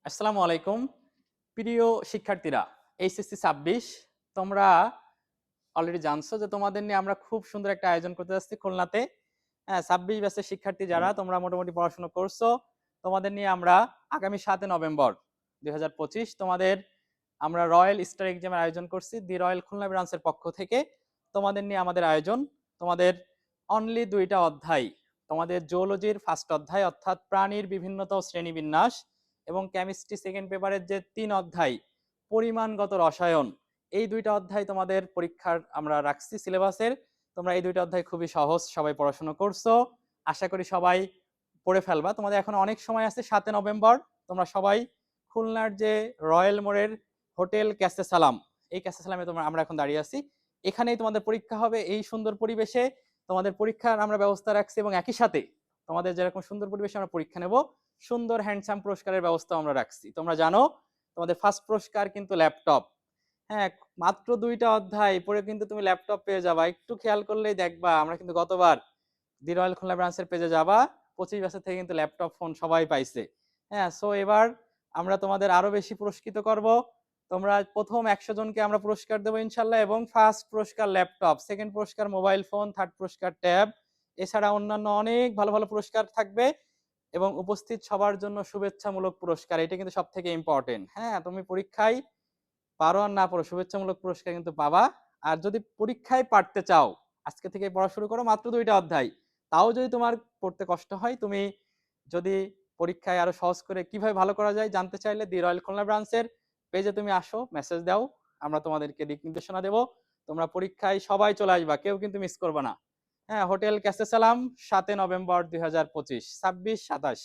আসসালামু আলাইকুম। প্রিয় শিক্ষার্থীরা, এইচএসসি ২৬ তোমরা অলরেডি জানছো যে তোমাদের নিয়ে আমরা খুব সুন্দর একটা আয়োজন করতে যাচ্ছি খুলনাতে। হ্যাঁ, ২৬ ব্যাচের শিক্ষার্থী যারা তোমরা মোটামুটি পড়াশোনা করছো, তোমাদের নিয়ে আমরা আগামী ৭ নভেম্বর ২০২৫ তোমাদের আমরা রয়্যাল স্টার এক্সামের আয়োজন করছি। দি রয়্যাল খুলনা ব্রাঞ্চের পক্ষ থেকে তোমাদের নিয়ে আমাদের আয়োজন। তোমাদের অনলি ২ টা অধ্যায়, তোমাদের জুওলজির ফার্স্ট অধ্যায় অর্থাৎ প্রাণীর বিভিন্নতা ও শ্রেণীবিন্যাস এবং কেমিস্ট্রি সেকেন্ড পেপারের যে ৩ অধ্যায় পরিমাণগত রসায়ন, এই ২ টা অধ্যায় তোমাদের পরীক্ষার আমরা রাখছি সিলেবাসের। তোমরা এই ২ টা অধ্যায় খুবই সহজ, সবাই পড়াশোনা করছো। আশা করি সবাই পড়ে ফেলবা। তোমাদের এখন অনেক সময় আছে ৭ নভেম্বর। তোমরা সবাই খুলনার যে রয়্যাল মোড়ের হোটেল ক্যাসে সালাম, এই ক্যাসে সালামে আমরা এখন দাঁড়িয়ে আছি। এখানেই তোমাদের পরীক্ষা হবে। এই সুন্দর পরিবেশে তোমাদের পরীক্ষার আমরা ব্যবস্থা রাখছি এবং একই সাথে তোমাদের যেরকম সুন্দর পরিবেশে আমরা পরীক্ষা নেব, সুন্দর হ্যান্ডসাম পুরস্কারের ব্যবস্থা আমরা রাখছি। তোমরা জানো তোমাদের ফার্স্ট পুরস্কার কিন্তু ল্যাপটপ। হ্যাঁ, মাত্র ২ টা অধ্যায় পড়ে কিন্তু তুমি ল্যাপটপ পেয়ে যাবা। একটু খেয়াল করলেই দেখবা আমরা কিন্তু গতবার দি রয়্যাল খুলনা ব্রাঞ্চের পেজে যাবা, ২৫ বছর থেকে কিন্তু ল্যাপটপ ফোন সবাই পাইছে। হ্যাঁ, সো এবার আমরা তোমাদের আরো বেশি পুরস্কৃত করব। তোমরা প্রথম ১০০ জনকে আমরা পুরস্কার দেবো ইনশাল্লাহ, এবং ফার্স্ট পুরস্কার ল্যাপটপ, সেকেন্ড পুরস্কার মোবাইল ফোন, থার্ড পুরস্কার ট্যাব, এছাড়া অন্যান্য অনেক ভালো ভালো পুরস্কার থাকবে এবং উপস্থিত সবার জন্য শুভেচ্ছামূলক পুরস্কার। এটা কিন্তু সব থেকে ইম্পর্টেন্ট। হ্যাঁ, তুমি পরীক্ষায় পারো আর না পারো, শুভেচ্ছামূলক পুরস্কার কিন্তু পাবা। আর যদি পরীক্ষায় পারতে চাও, আজকে থেকে পড়া শুরু করো, মাত্র ২ টা অধ্যায়। তাও যদি তোমার পড়তে কষ্ট হয়, তুমি যদি পরীক্ষায় আরো সহজ করে কিভাবে ভালো করা যায় জানতে চাইলে দি রয়্যাল খুলনা ব্রাঞ্চের পেজে তুমি আসো, মেসেজ দাও, আমরা তোমাদেরকে দিক নির্দেশনা দেবো। তোমরা পরীক্ষায় সবাই চলে আসবা, কেউ কিন্তু মিস করবে না। হ্যাঁ, হোটেল ক্যাসে সালাম, ৭ নভেম্বর ২০২৫, ২৬, ২৭।